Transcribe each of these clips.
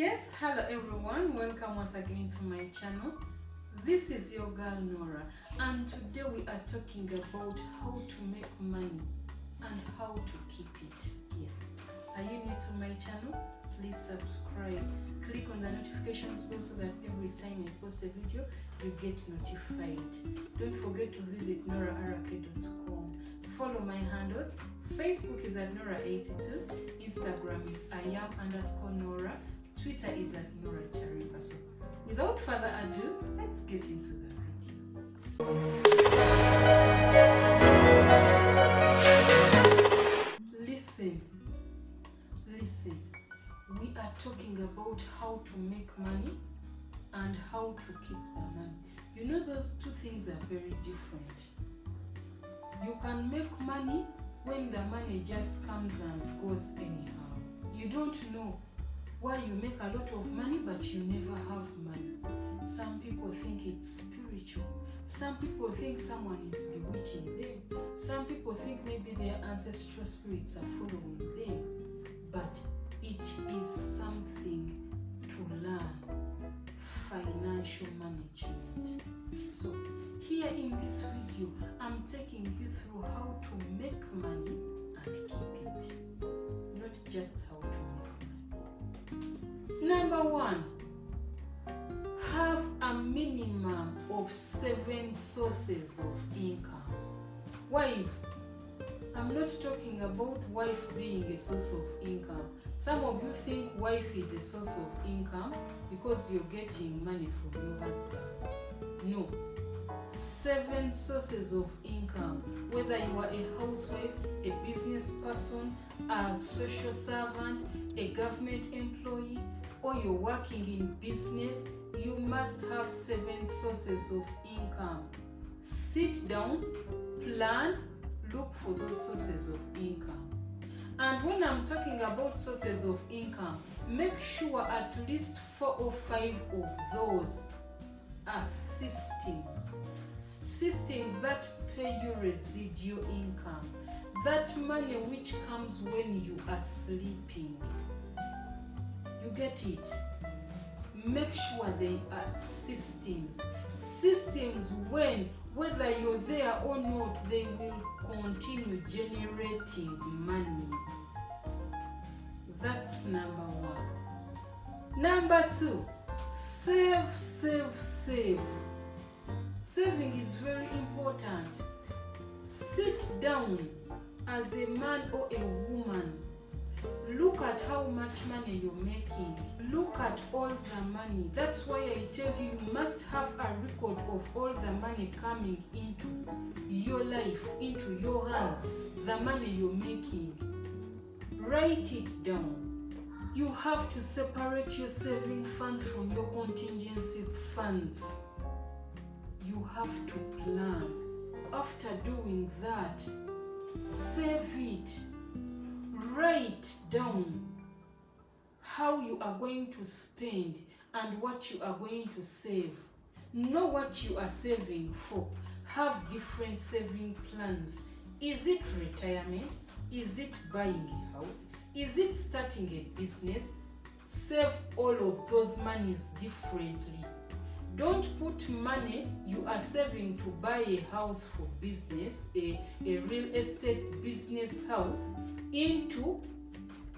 Yes, hello everyone, welcome once again to my channel. This is your girl Nora, and today we are talking about how to make money and how to keep it. Yes, are you new to my channel? Please subscribe, click on the notifications bell so that every time I post a video you get notified. Don't forget to visit norark.com. Follow my handles. Facebook is at Nora82, Instagram is @Nora, Twitter is at Nora Chariba. So without further ado, let's get into the video. Listen, we are talking about how to make money and how to keep the money. You know, those two things are very different. You can make money when the money just comes and goes anyhow. You don't know why you make a lot of money but you never have money. Some people think it's spiritual. Some people think someone is bewitching them. Some people think maybe their ancestral spirits are following them. But it is something to learn: financial management. So here in this video, I'm taking you through how to make money and keep it, not just how to make money. Number one, have a minimum of 7 sources of income. Wives, I'm not talking about wife being a source of income. Some of you think wife is a source of income because you're getting money from your husband. No. 7 sources of income, whether you are a housewife, a business person, a social servant, a government employee, or you're working in business, you must have 7 sources of income. Sit down, plan, look for those sources of income. And when I'm talking about sources of income, make sure at least 4 or 5 of those are systems that pay you residual income, that money which comes when you are sleeping. You get it? Make sure they are systems when, whether you're there or not, they will continue generating money. That's number 1. Number 2, save. Saving is very important. Sit down as a man or a woman. Look at how much money you're making. Look at all the money. That's why I tell you, you must have a record of all the money coming into your life, into your hands, the money you're making. Write it down. You have to separate your saving funds from your contingency funds. You have to plan. After doing that, save it. Write down how you are going to spend and what you are going to save. Know what you are saving for. Have different saving plans. Is it retirement? Is it buying a house? Is it starting a business? Save all of those monies differently. Don't put money you are saving to buy a house for business, a real estate business house, into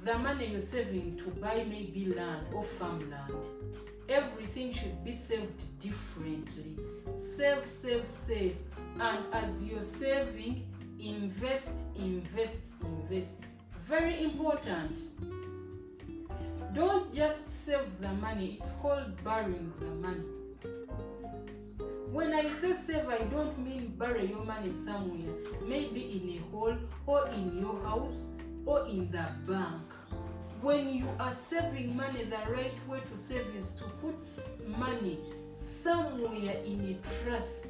the money you're saving to buy maybe land or farmland. Everything should be saved differently. Save. And as you're saving, invest. Very important. Don't just save the money. It's called borrowing the money. When I say save, I don't mean bury your money somewhere, maybe in a hole or in your house or in the bank. When you are saving money, the right way to save is to put money somewhere in a trust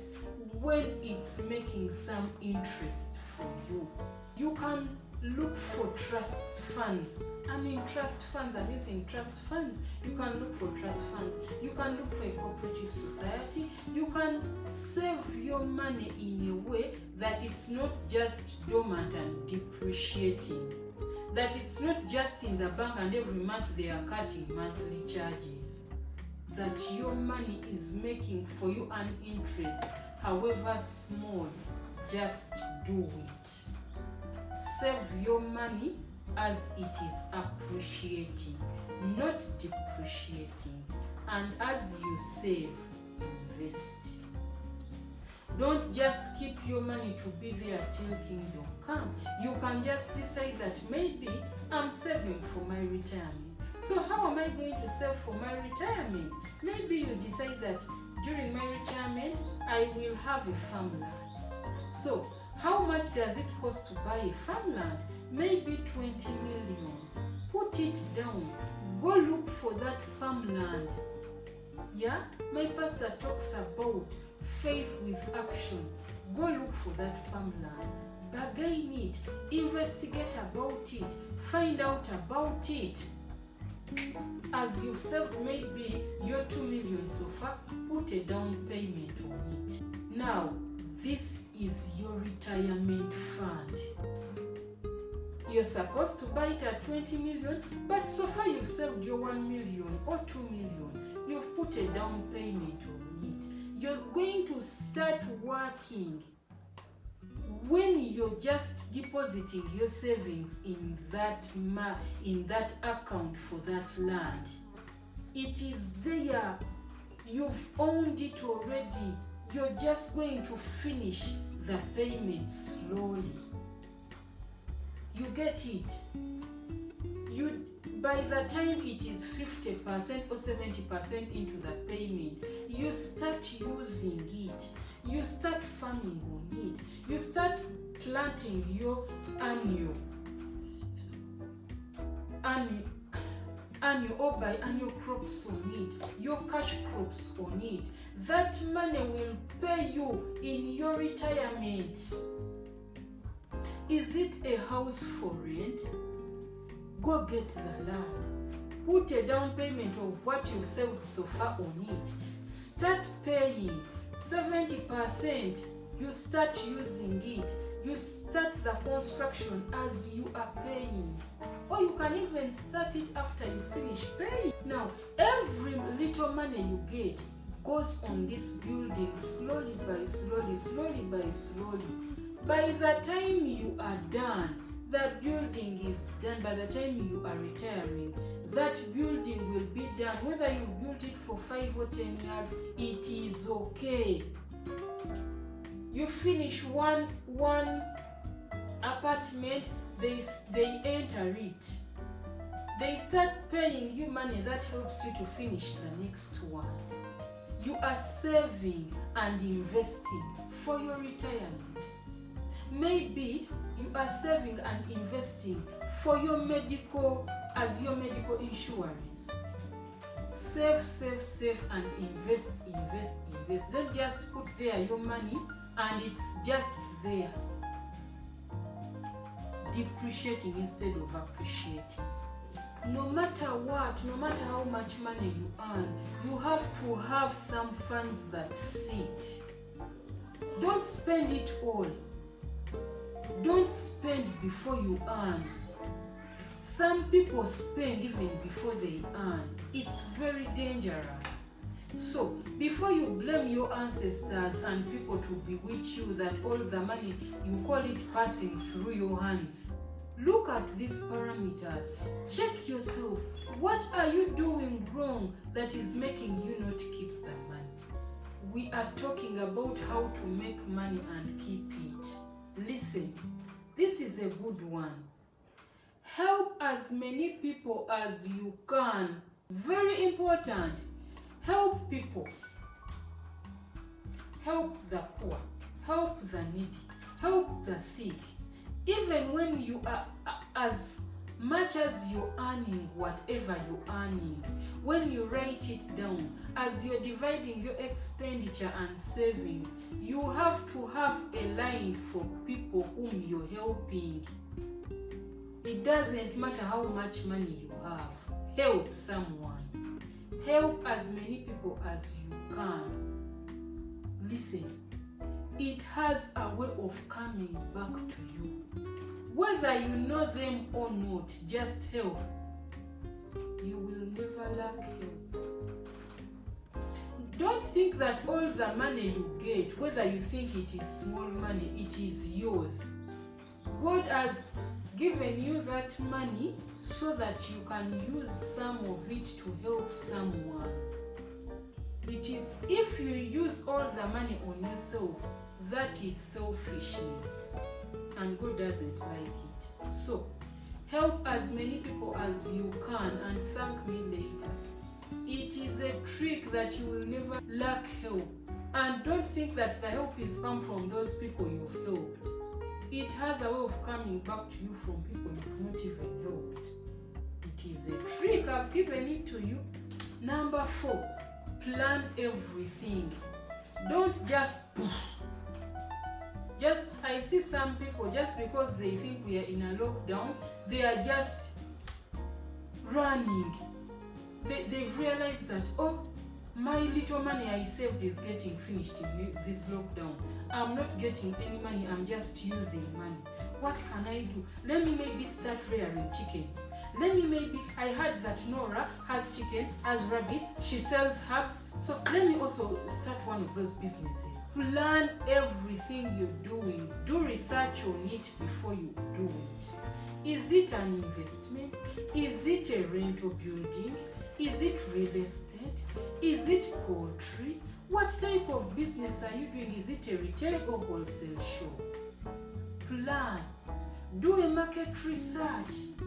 when it's making some interest for you. You can look for trust funds. I'm using trust funds. You can look for trust funds. You can look for a cooperative society. You can save your money in a way that it's not just dormant and depreciating. That it's not just in the bank and every month they are cutting monthly charges. That your money is making for you an interest, however small, just do it. Save your money as it is appreciating, not depreciating. And as you save, invest. Don't just keep your money to be there till kingdom come. You can just decide that maybe I'm saving for my retirement. So how am I going to save for my retirement? Maybe you decide that during my retirement, I will have a farmland. So how much does it cost to buy a farmland? Maybe 20 million. Put it down. Go look for that farmland. Yeah, my pastor talks about faith with action. Go look for that farmland. Bargain it. Investigate about it. Find out about it. As you've saved maybe your 2 million so far, put a down payment on it. Now, this is your retirement fund. You're supposed to buy it at 20 million, but so far you've saved your 1 million or 2 million. You've put a down payment on it. You're going to start working when you're just depositing your savings in that account for that land. It is there. You've owned it already. You're just going to finish the payment slowly. You get it? By the time it is 50% or 70% into the payment, you start using it. You start farming on it. You start planting your annual or biannual crops on it, your cash crops on it. That money will pay you in your retirement. Is it a house for rent? Go get the land. Put a down payment of what you've saved so far on it. Start paying 70%. You start using it. You start the construction as you are paying. Or you can even start it after you finish paying. Now, every little money you get goes on this building slowly by slowly, slowly by slowly. By the time you are done, the building is done. By the time you are retiring, that building will be done. Whether you built it for 5 or 10 years, it is okay. You finish one apartment, they enter it. They start paying you money that helps you to finish the next one. You are saving and investing for your retirement. Maybe you are saving and investing for your medical, as your medical insurance. Save and invest. Don't just put there your money and it's just there, depreciating instead of appreciating. No matter what, no matter how much money you earn, you have to have some funds that sit. Don't spend it all. Don't spend before you earn. Some people spend even before they earn. It's very dangerous. So, before you blame your ancestors and people to bewitch you that all the money, you call it passing through your hands, look at these parameters. Check yourself. What are you doing wrong that is making you not keep the money? We are talking about how to make money and keep it. Listen, this is a good one. Help as many people as you can. Very important. Help people. Help the poor. Help the needy. Help the sick. Even when you are, as much as you're earning whatever you're earning, when you write it down, as you're dividing your expenditure and savings, you have to have a line for people whom you're helping. It doesn't matter how much money you have. Help someone. Help as many people as you can. Listen, it has a way of coming back to you. Whether you know them or not, just help. You will never lack help. Don't think that all the money you get, whether you think it is small money, it is yours. God has given you that money so that you can use some of it to help someone. If you use all the money on yourself, that is selfishness, and God doesn't like it. So help as many people as you can and thank me later. It is a trick that you will never lack help. And don't think that the help is come from those people you've helped. It has a way of coming back to you from people you've not even helped. It is a trick. I've given it to you. Number 4, plan everything. Don't I see some people, just because they think we are in a lockdown, they are just running. They've realized that, my little money I saved is getting finished in this lockdown. I'm not getting any money, I'm just using money. What can I do? Let me maybe start rearing chicken. I heard that Nora has chicken, has rabbits, she sells herbs. So let me also start one of those businesses. Plan everything you're doing. Do research on it before you do it. Is it an investment? Is it a rental building? Is it real estate? Is it poultry? What type of business are you doing? Is it a retail or wholesale shop? Plan. Do a market research.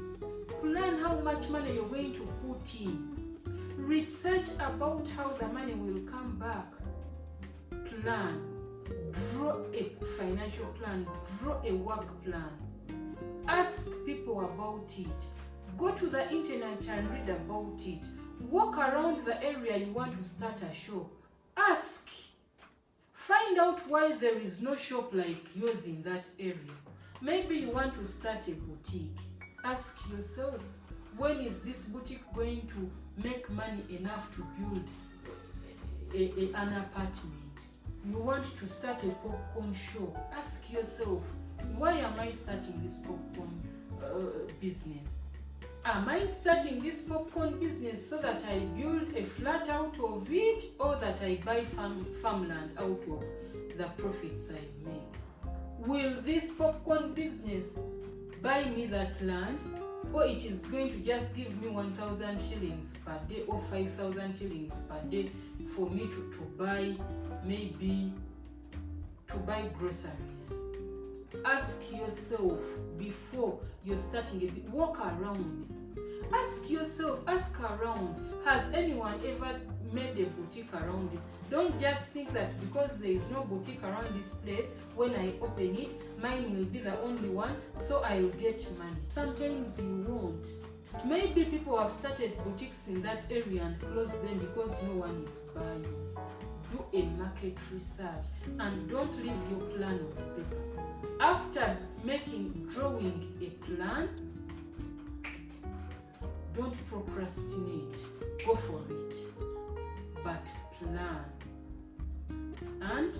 Plan how much money you're going to put in. Research about how the money will come back. Plan. Draw a financial plan. Draw a work plan. Ask people about it. Go to the internet and read about it. Walk around the area you want to start a shop. Ask. Find out why there is no shop like yours in that area. Maybe you want to start a boutique. Ask yourself, when is this boutique going to make money enough to build an apartment? You want to start a popcorn shop. Ask yourself, why am I starting this popcorn business? Am I starting this popcorn business so that I build a flat out of it, or that I buy farmland out of the profits I make? Will this popcorn business buy me that land, or it is going to just give me 1,000 shillings per day or 5,000 shillings per day for me to buy, maybe to buy groceries? Ask yourself before you're starting it. Walk around. Ask yourself, ask around. Has anyone ever made a boutique around this? Don't just think that because there is no boutique around this place, when I open it, mine will be the only one, so I'll get money. Sometimes you won't. Maybe people have started boutiques in that area and closed them because no one is buying. Do a market research and don't leave your plan on the paper. After drawing a plan, don't procrastinate. Go for it. But plan and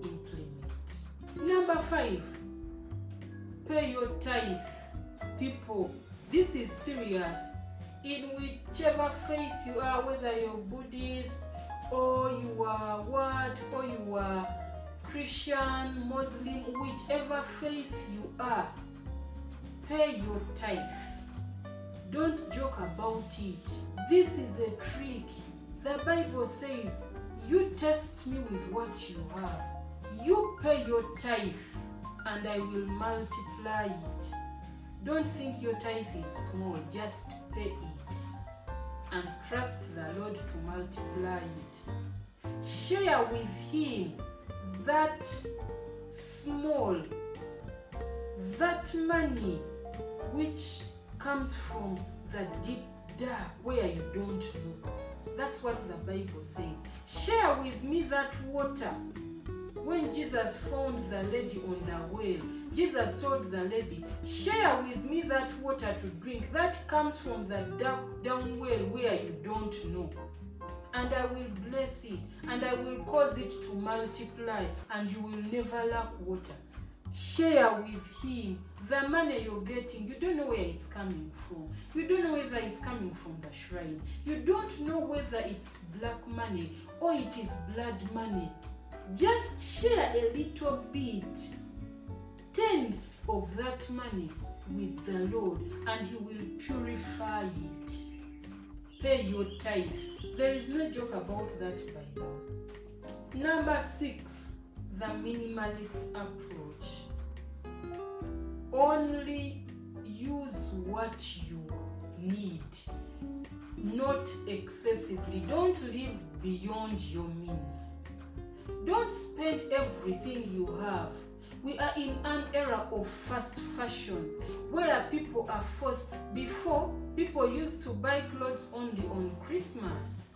implement. Number 5, pay your tithe. People, this is serious. In whichever faith you are, whether you're Buddhist or you are or you are Christian, Muslim, whichever faith you are, pay your tithe. Don't joke about it. This is a trick. The Bible says, you test me with what you have. You pay your tithe and I will multiply it. Don't think your tithe is small, just pay it and trust the Lord to multiply it. Share with Him that money which comes from the deep dark where you don't know. That's what the Bible says. Share with me that water. When Jesus found the lady on the well, Jesus told the lady, share with me that water to drink that comes from the dark down well where you don't know. And I will bless it, and I will cause it to multiply, and you will never lack water. Share with him. The money you're getting, you don't know where it's coming from. You don't know whether it's coming from the shrine. You don't know whether it's black money or it is blood money. Just share a little bit, tenth of that money with the Lord, and He will purify it. Pay your tithe. There is no joke about that by now. Number 6, the minimalist approach. Only use what you need, not excessively. Don't live beyond your means. Don't spend everything you have. We are in an era of fast fashion where people are forced. Before, people used to buy clothes only on Christmas.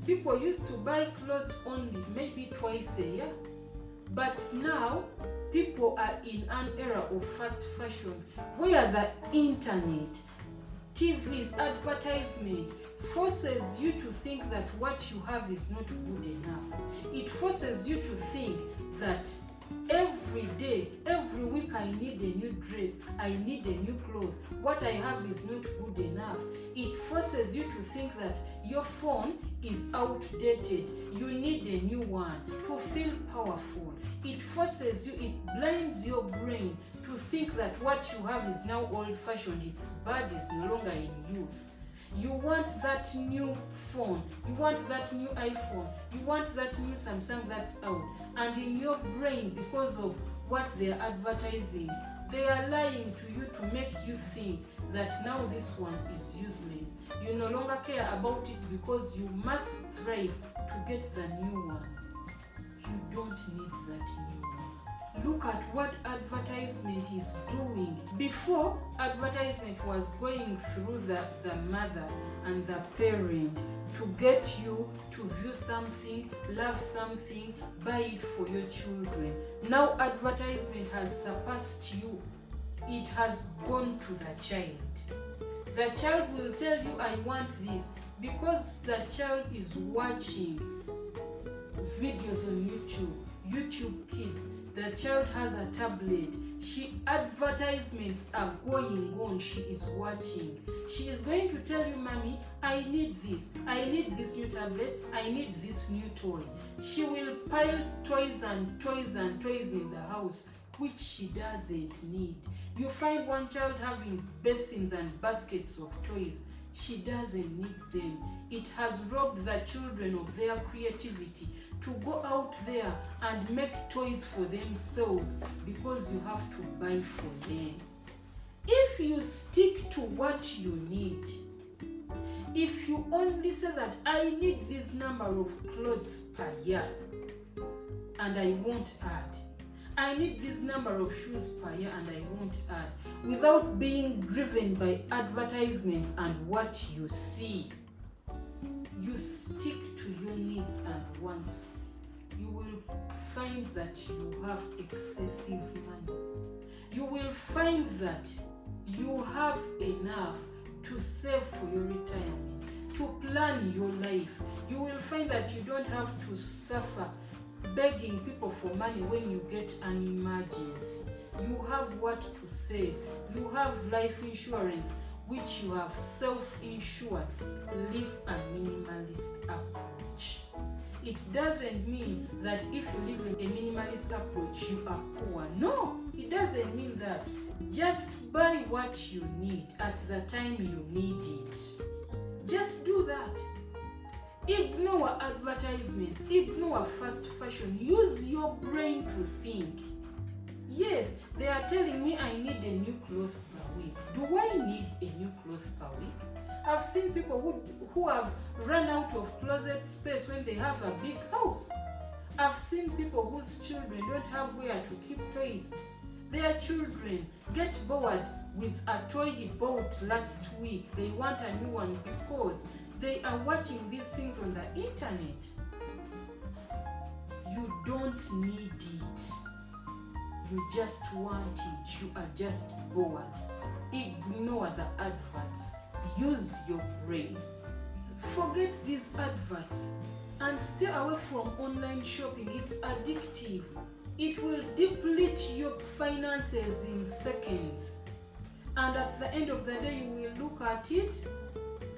People used to buy clothes only maybe twice a year. But now, people are in an era of fast fashion where the internet, TV's advertisement forces you to think that what you have is not good enough. It forces you to think that every day, every week I need a new dress, I need a new clothes. What I have is not good enough. It forces you to think that your phone is outdated. You need a new one to feel powerful. It forces you, it blinds your brain to think that what you have is now old-fashioned, it's bad, it's no longer in use. You want that new phone, you want that new iPhone, you want that new Samsung that's out. And in your brain, because of what they're advertising, they are lying to you to make you think that now this one is useless. You no longer care about it because you must strive to get the new one. You don't need that new one. Look at what advertisement is doing. Before, advertisement was going through the mother and the parent to get you to view something, love something, buy it for your children. Now advertisement has surpassed you. It has gone to the child. The child will tell you, I want this, because the child is watching videos on YouTube Kids. The child has a tablet. Advertisements are going on. She is watching. She is going to tell you, Mommy, I need this. I need this new tablet. I need this new toy. She will pile toys and toys and toys in the house, which she doesn't need. You find one child having basins and baskets of toys. She doesn't need them. It has robbed the children of their creativity to go out there and make toys for themselves because you have to buy for them. If you stick to what you need, if you only say that I need this number of clothes per year and I won't add, I need this number of shoes per year and I won't add, without being driven by advertisements and what you see, you stick to your needs and wants, you will find that you have excessive money. You will find that you have enough to save for your retirement, to plan your life. You will find that you don't have to suffer begging people for money when you get an emergency. You have what to save. You have life insurance, which you have self-insured. Live a minimalist approach. It doesn't mean that if you live in a minimalist approach, you are poor. No, it doesn't mean that. Just buy what you need at the time you need it. Just do that. Ignore advertisements, ignore fast fashion. Use your brain to think. Yes, they are telling me I need a new cloth per week. Do I need a new cloth per week? I've seen people who have run out of closet space when they have a big house. I've seen people whose children don't have where to keep toys. Their children get bored with a toy he bought last week. They want a new one because they are watching these things on the internet. You don't need it. You just want it. You are just bored. Ignore the adverts. Use your brain. Forget these adverts and stay away from online shopping. It's addictive. it will deplete your finances in seconds. And at the end of the day, you will look at it,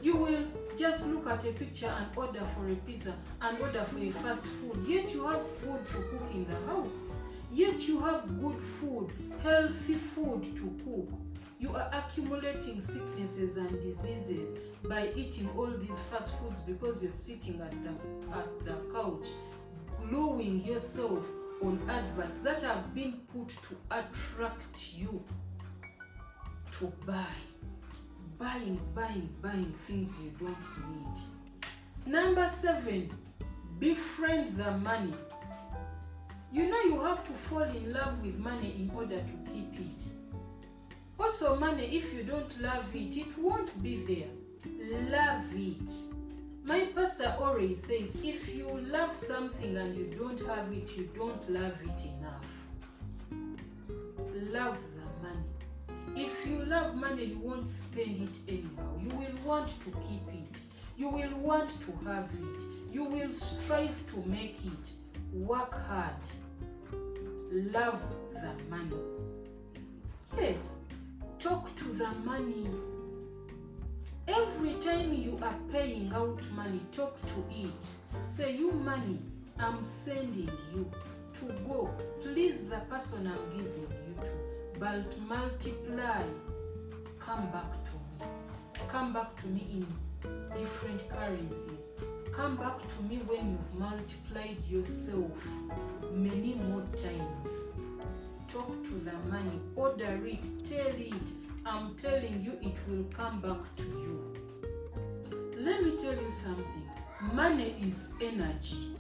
you will just look at a picture and order for a pizza and order for a fast food. Yet you have food to cook in the house. Yet you have good food, healthy food to cook. You are accumulating sicknesses and diseases by eating all these fast foods because you're sitting at the couch, gluing yourself on adverts that have been put to attract you to buying things you don't need. Number 7, befriend the money. You know you have to fall in love with money in order to keep it. Also, money, if you don't love it, it won't be there. Love it. My pastor always says, if you love something and you don't have it, you don't love it enough. Love the money. If you love money, you won't spend it anyhow. You will want to keep it. You will want to have it. You will strive to make it. Work hard. Love the money. Yes, talk to the money. Every time you are paying out money, talk to it. Say, you money, I'm sending you to go. Please, the person I'm giving you to, but multiply. Come back to me. Come back to me in different currencies. Come back to me when you've multiplied yourself many more times. Talk to the money. Order it. Tell it. I'm telling you, it will come back to you. Let me tell you something. Money is energy.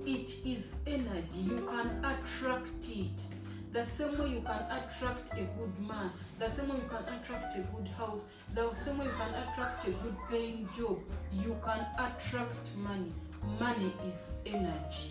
It is energy. You can attract it. The same way you can attract a good man, the same way you can attract a good house, the same way you can attract a good paying job, you can attract money. Money is energy.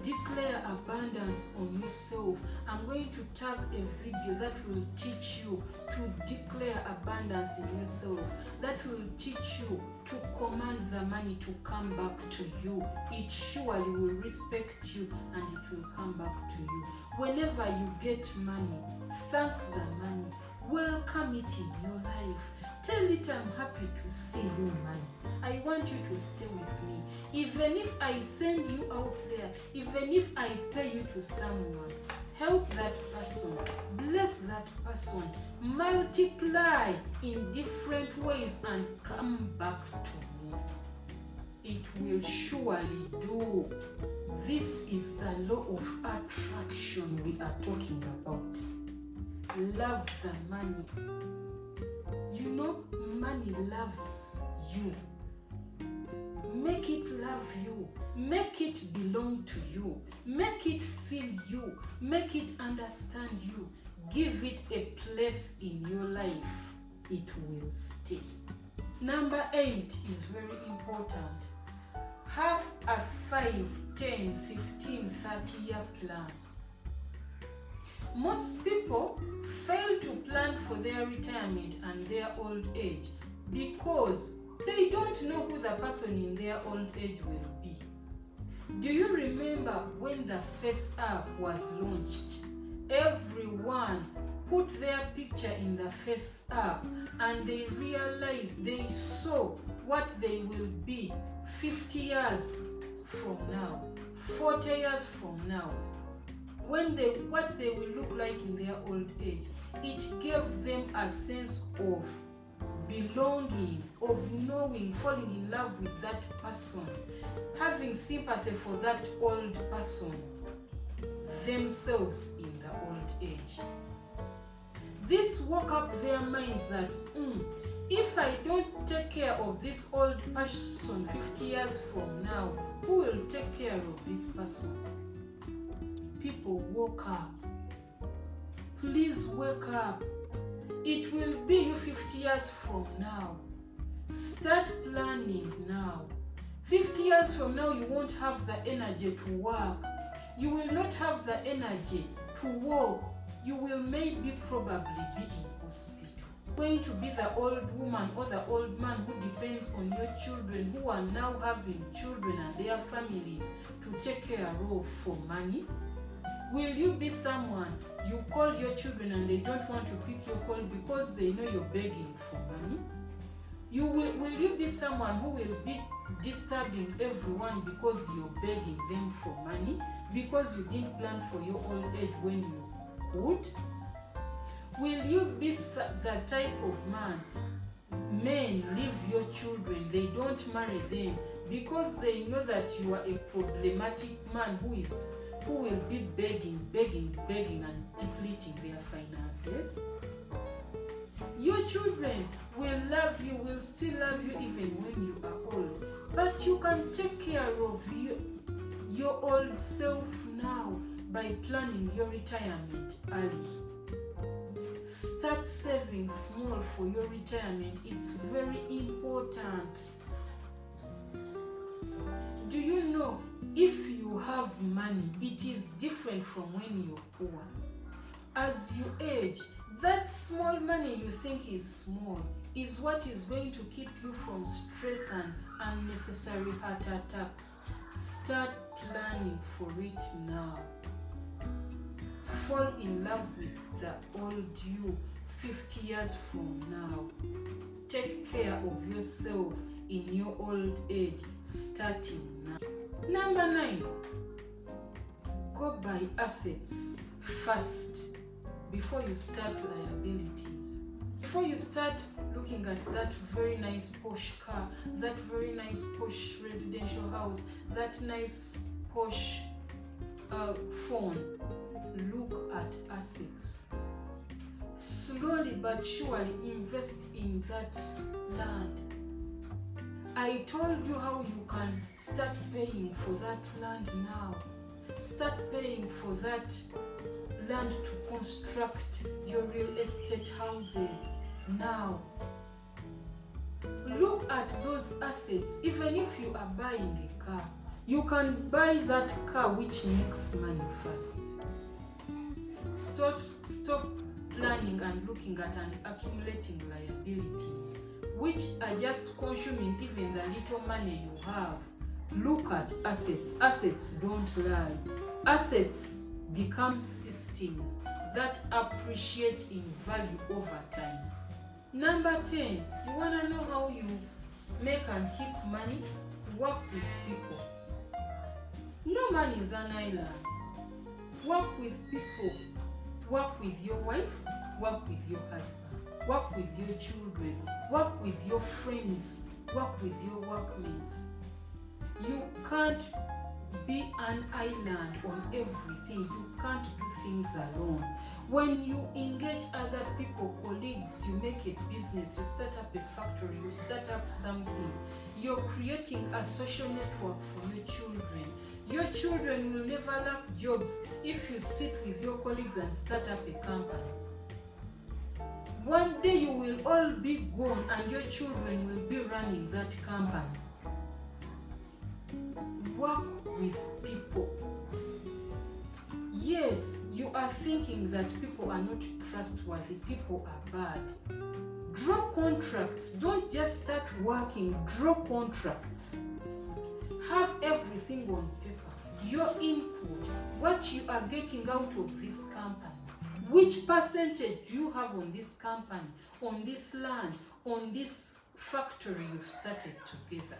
Declare abundance on yourself. I'm going to tag a video that will teach you to declare abundance in yourself. That will teach you to command the money to come back to you. It surely will respect you and it will come back to you. Whenever you get money, thank the money. Welcome it in your life. Tell it, I'm happy to see you, money. I want you to stay with me. Even if I send you out there, even if I pay you to someone, help that person, bless that person, multiply in different ways and come back to me. It will surely do. This is the law of attraction we are talking about. Love the money. You know, money loves you. Make it love you. Make it belong to you. Make it feel you. Make it understand you. Give it a place in your life. It will stay. Number 8 is very important. Have a 5, 10, 15, 30-year plan. Most people fail to plan for their retirement and their old age because they don't know who the person in their old age will be. Do you remember when the Face app was launched? Everyone put their picture in the Face app and they realized, they saw what they will be 50 years from now, 40 years from now. What they will look like in their old age. It gave them a sense of belonging, of knowing, falling in love with that person, having sympathy for that old person, themselves in the old age. This woke up their minds that, if I don't take care of this old person 50 years from now, who will take care of this person? People woke up. Please wake up. It will be you 50 years from now. Start planning now. 50 years from now, you won't have the energy to work. You will not have the energy to walk. You will maybe probably be in hospital. going to be the old woman or the old man who depends on your children, who are now having children and their families to take care of for money? Will you be someone you call your children and they don't want to pick your call because they know you're begging for money? Will you be someone who will be disturbing everyone because you're begging them for money, because you didn't plan for your old age when you could? Will you be the type of man, men leave your children, they don't marry them because they know that you are a problematic man who will be begging and depleting their finances? Your children will love you, will still love you even when you are old, but you can take care of your old self now by planning your retirement early. Start saving small for your retirement. It's very important. Do you know, if you have money, it is different from when you're poor. As you age, that small money you think is small is what is going to keep you from stress and unnecessary heart attacks. Start planning for it now. Fall in love with the old you 50 years from now. Take care of yourself in your old age, starting now. Number 9, go buy assets first before you start liabilities. Before you start looking at that very nice posh car, that very nice posh residential house, that nice posh phone, look at assets. Slowly but surely invest in that land. I told you how you can start paying for that land now. Start paying for that land to construct your real estate houses now. Look at those assets. Even if you are buying a car, you can buy that car which makes money first. Stop planning and looking at and accumulating liabilities which are just consuming even the little money you have. Look at assets. Assets don't lie. Assets become systems that appreciate in value over time. Number 10, you want to know how you make and keep money? Work with people. No man is an island. Work with people. Work with your wife. Work with your husband. Work with your children. Work with your friends. Work with your workmates. You can't be an island on everything. You can't do things alone. When you engage other people, colleagues, you make a business, you start up a factory, you start up something, you're creating a social network for your children. Your children will never lack jobs if you sit with your colleagues and start up a company. One day you will all be gone and your children will be running that company. Work with people. Yes, you are thinking that people are not trustworthy, people are bad. Draw contracts. Don't just start working, draw contracts. Have everything on paper. Your input, what you are getting out of this company. Which percentage do you have on this company, on this land, on this factory you've started together?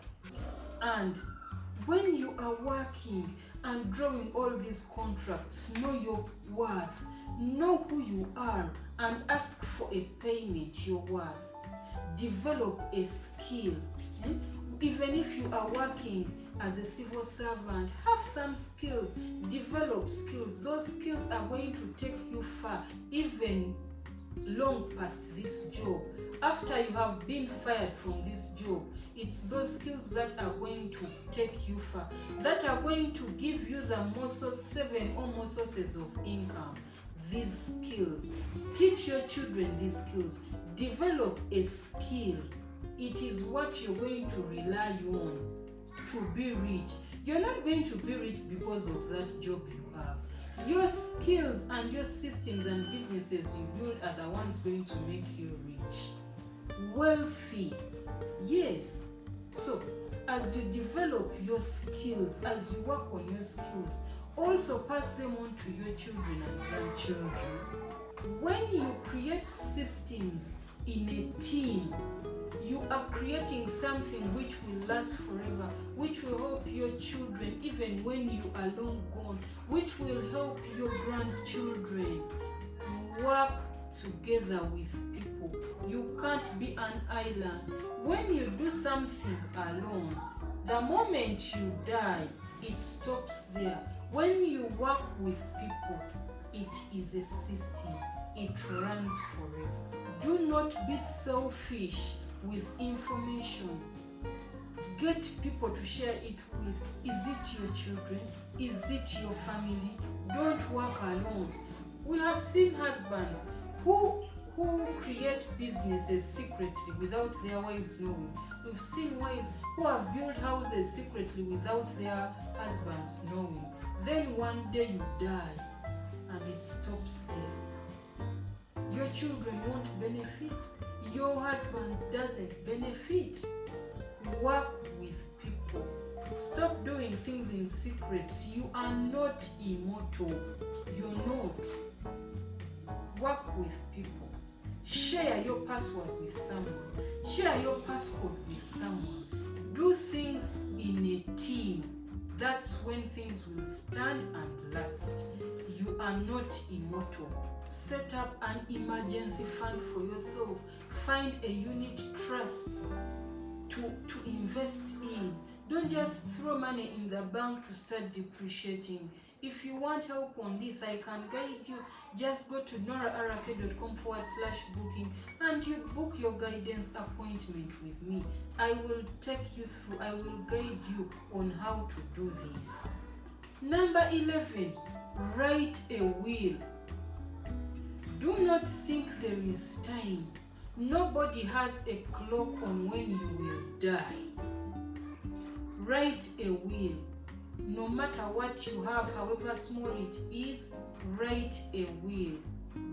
And when you are working and drawing all these contracts, know your worth, know who you are, and ask for a payment you're worth. Develop a skill. Even if you are working as a civil servant, have some skills, develop skills. Those skills are going to take you far, even long past this job. After you have been fired from this job, it's those skills that are going to take you far, that are going to give you the seven or more sources of income. These skills, teach your children these skills, develop a skill. It is what you're going to rely on to be rich. You're not going to be rich because of that job you have. Your skills and your systems and businesses you build are the ones going to make you rich, wealthy. Yes. So, as you develop your skills, as you work on your skills, also pass them on to your children and grandchildren. When you create systems in a team, you are creating something which will last forever, which will help your children even when you are long gone, which will help your grandchildren. Work together with people. You can't be an island. When you do something alone, the moment you die, it stops there. When you work with people, it is a system. It runs forever. Do not be selfish with information. Get people to share it with. Is it your children? Is it your family? Don't work alone. We have seen husbands who create businesses secretly without their wives knowing. We've seen wives who have built houses secretly without their husbands knowing. Then one day you die and it stops there. Your children won't benefit. Your husband doesn't benefit. Work with people. Stop doing things in secrets. You are not immortal. You're not. Work with people. Share your password with someone. Share your passcode with someone. Do things in a team. That's when things will stand and last. You are not immortal. Set up an emergency fund for yourself. Find a unit trust to invest in. Don't just throw money in the bank to start depreciating. If you want help on this, I can guide you. Just go to noraarake.com/booking and you book your guidance appointment with me. I will take you through, I will guide you on how to do this. Number 11, write a will. Do not think there is time. Nobody has a clock on when you will die. Write a will. No matter what you have, however small it is, write a will.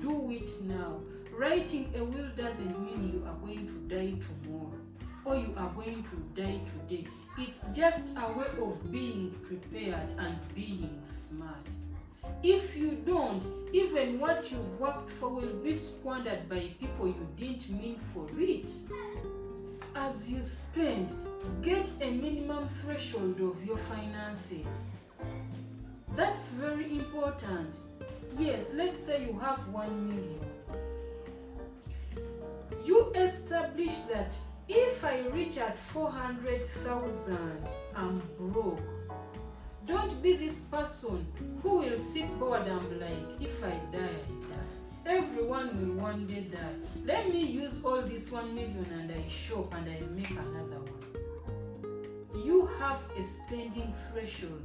Do it now. Writing a will doesn't mean you are going to die tomorrow or you are going to die today. It's just a way of being prepared and being smart. If you don't, even what you've worked for will be squandered by people you didn't mean for it. As you spend, get a minimum threshold of your finances. That's very important. Yes, let's say you have 1 million. You establish that if I reach at 400,000, I'm broke. Don't be this person who will sit bored and be like, if I die, I die. Everyone will one day die. Let me use all this 1 million and I shop and I make another one. You have a spending threshold.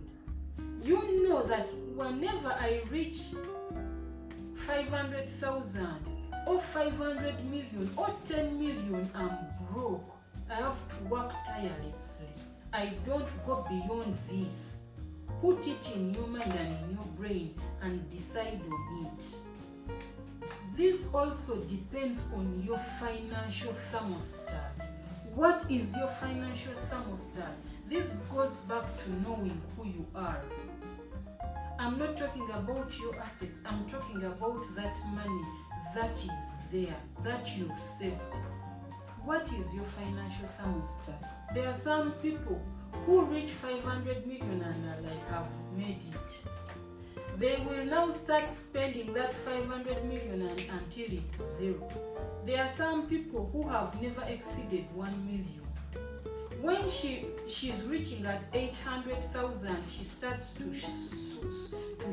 You know that whenever I reach 500,000 or 500 million or 10 million, I'm broke. I have to work tirelessly. I don't go beyond this. Put it in your mind and in your brain and decide on it. This also depends on your financial thermostat. What is your financial thermostat? This goes back to knowing who you are. I'm not talking about your assets. I'm talking about that money that is there, that you've saved. What is your financial thermostat? There are some people who reach 500 million and are like, I've made it. They will now start spending that 500 million until it's zero. There are some people who have never exceeded 1 million. When she's reaching at 800,000, she starts to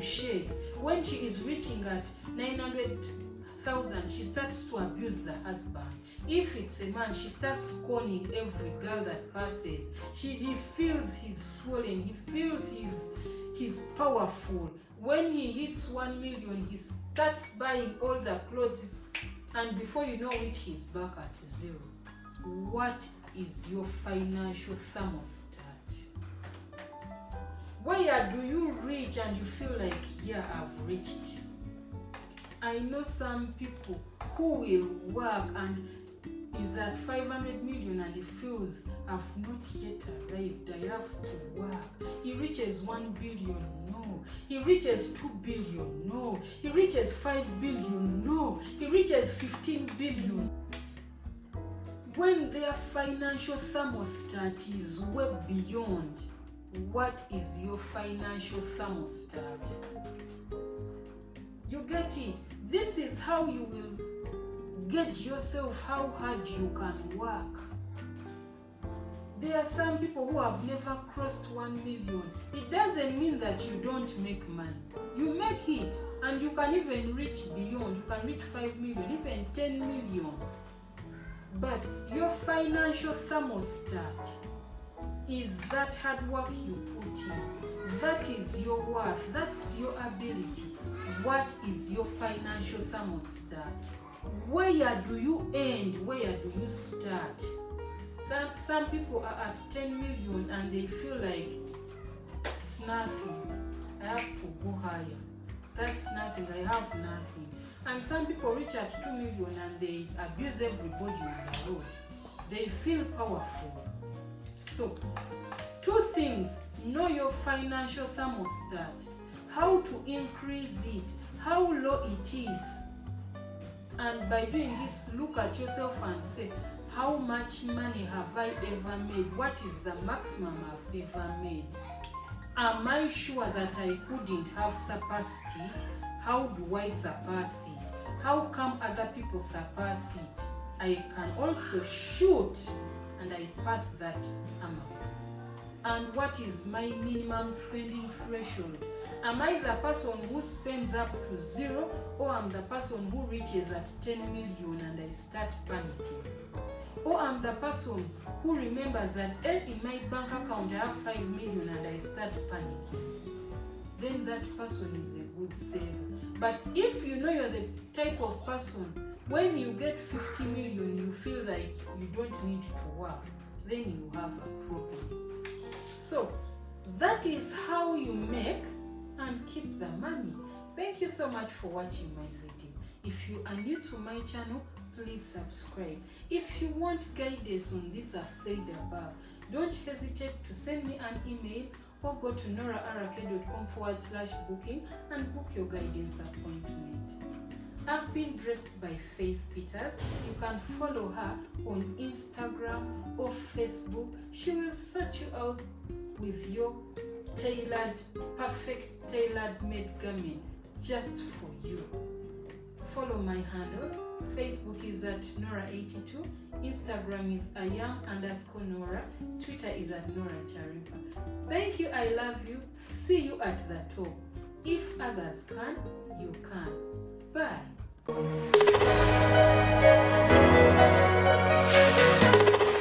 shake. When she is reaching at 900,000, she starts to abuse the husband. If it's a man, she starts scorning every girl that passes. He feels he's swollen. He feels he's powerful. When he hits 1 million, he starts buying all the clothes, and before you know it, he's back at zero. What is your financial thermostat? Where do you reach and you feel like, yeah, I've reached? I know some people who will work and is at 500 million and he feels I've not yet arrived, I have to work. He reaches 1 billion, no. He reaches 2 billion, no. He reaches 5 billion, no. He reaches 15 billion. When their financial thermostat is way beyond, what is your financial thermostat? You get it? This is how you will gauge yourself, how hard you can work. There are some people who have never crossed 1 million. It doesn't mean that you don't make money. You make it, and you can even reach beyond. You can reach 5 million, even 10 million. But your financial thermostat is that hard work you put in. That is your worth. That's your ability. What is your financial thermostat? Where do you end? Where do you start? Some people are at 10 million and they feel like it's nothing. I have to go higher. That's nothing. I have nothing. And some people reach at 2 million and they abuse everybody on the road. They feel powerful. So, 2 things. Know your financial thermostat. How to increase it. How low it is. And by doing this, look at yourself and say, how much money have I ever made? What is the maximum I've ever made? Am I sure that I couldn't have surpassed it? How do I surpass it? How come other people surpass it? I can also shoot and I pass that amount. And what is my minimum spending threshold? Am I the person who spends up to 0, or am the person who reaches at 10 million and I start panicking? Or I'm the person who remembers that in my bank account I have 5 million and I start panicking? Then that person is a good saver. But if you know you're the type of person, when you get 50 million, you feel like you don't need to work, then you have a problem. So that is how you make and keep the money. Thank you so much for watching my video. If you are new to my channel, please subscribe. If you want guidance on this I've said above, don't hesitate to send me an email or go to noraarake.com/booking and book your guidance appointment. I've been dressed by Faith Peters. You can follow her on Instagram or Facebook. She will sort you out with your perfect tailored made garment just for you. Follow my handles. Facebook is at Nora82, Instagram is ayam_Nora, Twitter is at Nora Charipa. Thank you, I love you. See you at the top. If others can, you can. Bye.